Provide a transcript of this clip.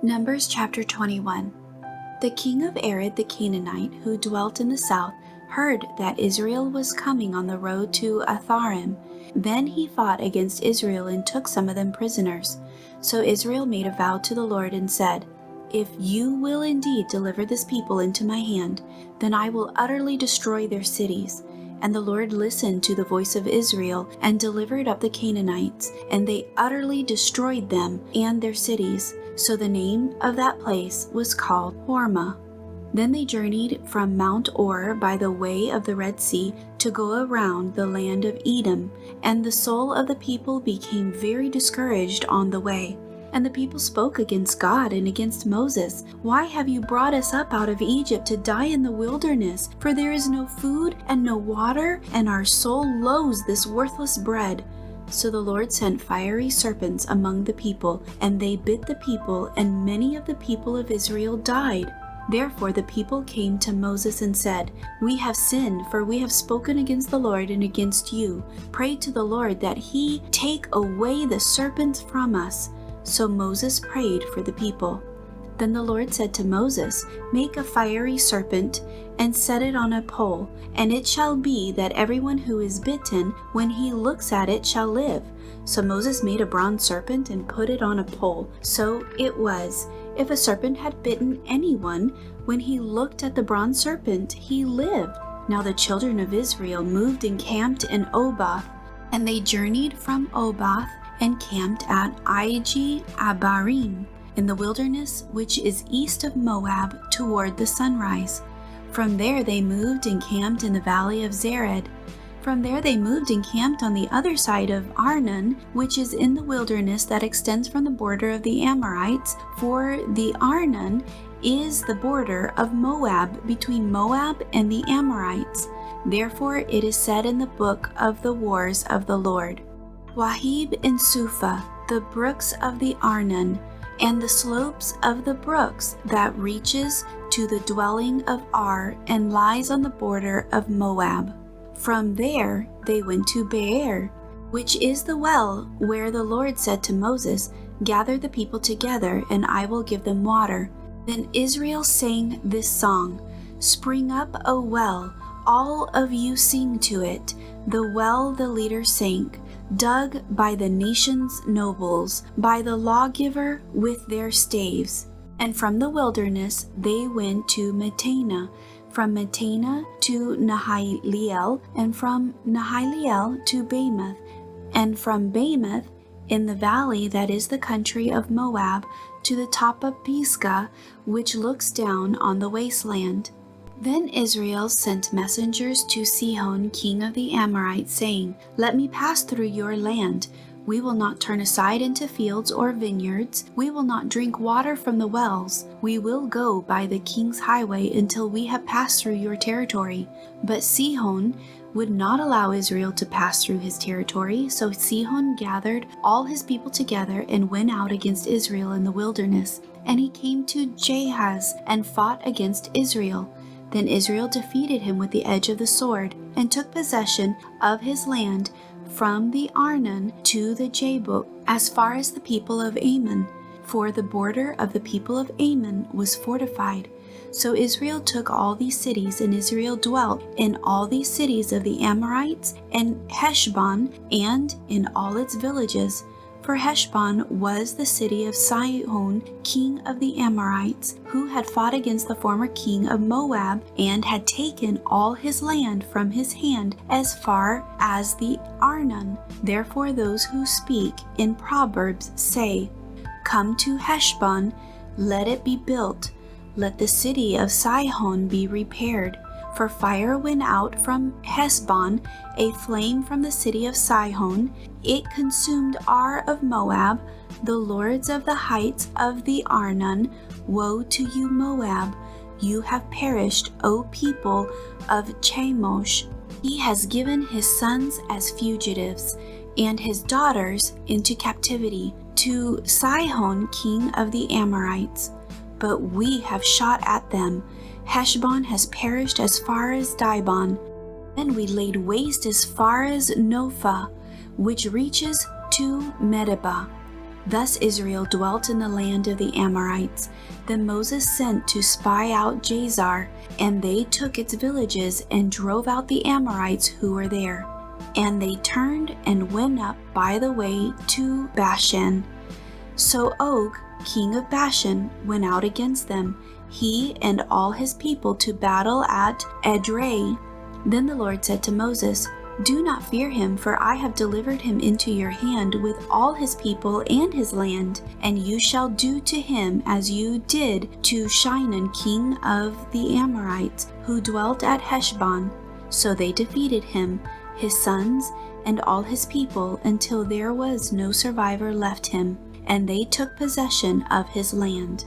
Numbers chapter 21. The king of Arad the Canaanite, who dwelt in the south, heard that Israel was coming on the road to Atharim. Then he fought against Israel and took some of them prisoners. So Israel made a vow to the Lord and said, "If you will indeed deliver this people into my hand, then I will utterly destroy their cities." And the Lord listened to the voice of Israel and delivered up the Canaanites, and they utterly destroyed them and their cities. So the name of that place was called Horma. Then they journeyed from Mount Or by the way of the Red Sea to go around the land of Edom, and the soul of the people became very discouraged on the way. And the people spoke against God and against Moses. "Why have you brought us up out of Egypt to die in the wilderness? For there is no food and no water, and our soul loathes this worthless bread." So the Lord sent fiery serpents among the people, and they bit the people, and many of the people of Israel died. Therefore the people came to Moses and said, "We have sinned, for we have spoken against the Lord and against you. Pray to the Lord that he take away the serpents from us." So Moses prayed for the people. Then the Lord said to Moses, "Make a fiery serpent and set it on a pole, and it shall be that everyone who is bitten, when he looks at it, shall live." So Moses made a bronze serpent and put it on a pole. So it was, if a serpent had bitten anyone, when he looked at the bronze serpent, he lived. Now the children of Israel moved and camped in Oboth, and they journeyed from Oboth and camped at Ije-Abarim, in the wilderness which is east of Moab toward the sunrise. From there they moved and camped in the valley of Zered. From there they moved and camped on the other side of Arnon, which is in the wilderness that extends from the border of the Amorites, for the Arnon is the border of Moab, between Moab and the Amorites. Therefore it is said in the book of the wars of the Lord, "Wahib and Suphah, the brooks of the Arnon, and the slopes of the brooks that reaches to the dwelling of Ar and lies on the border of Moab." From there they went to Beer, which is the well where the Lord said to Moses, "Gather the people together, and I will give them water." Then Israel sang this song, "Spring up, O well, all of you sing to it. The well the leader sank, dug by the nation's nobles, by the lawgiver with their staves." And from the wilderness they went to Matana, from Matana to Nahaliel, and from Nahaliel to Bamoth, and from Bamoth in the valley that is the country of Moab to the top of Pisgah, which looks down on the wasteland. Then Israel sent messengers to Sihon, king of the Amorites, saying, "Let me pass through your land. We will not turn aside into fields or vineyards. We will not drink water from the wells. We will go by the king's highway until we have passed through your territory." But Sihon would not allow Israel to pass through his territory. So Sihon gathered all his people together and went out against Israel in the wilderness. And he came to Jahaz and fought against Israel. Then Israel defeated him with the edge of the sword, and took possession of his land from the Arnon to the Jabbok, as far as the people of Ammon, for the border of the people of Ammon was fortified. So Israel took all these cities, and Israel dwelt in all these cities of the Amorites, and Heshbon, and in all its villages. For Heshbon was the city of Sihon, king of the Amorites, who had fought against the former king of Moab, and had taken all his land from his hand as far as the Arnon. Therefore those who speak in Proverbs say, "Come to Heshbon, let it be built. Let the city of Sihon be repaired. For fire went out from Heshbon, a flame from the city of Sihon. It consumed Ar of Moab, the lords of the heights of the Arnon. Woe to you, Moab! You have perished, O people of Chemosh. He has given his sons as fugitives, and his daughters into captivity, to Sihon, king of the Amorites. But we have shot at them. Heshbon has perished as far as Dibon. Then we laid waste as far as Nophah, which reaches to Medeba. Thus Israel dwelt in the land of the Amorites. Then Moses sent to spy out Jazer, and they took its villages and drove out the Amorites who were there. And they turned and went up by the way to Bashan. So Og, king of Bashan, went out against them, he and all his people, to battle at Edrei. Then the Lord said to Moses, "Do not fear him, for I have delivered him into your hand with all his people and his land, and you shall do to him as you did to Shinen, king of the Amorites, who dwelt at Heshbon." So they defeated him, his sons, and all his people, until there was no survivor left him, and they took possession of his land.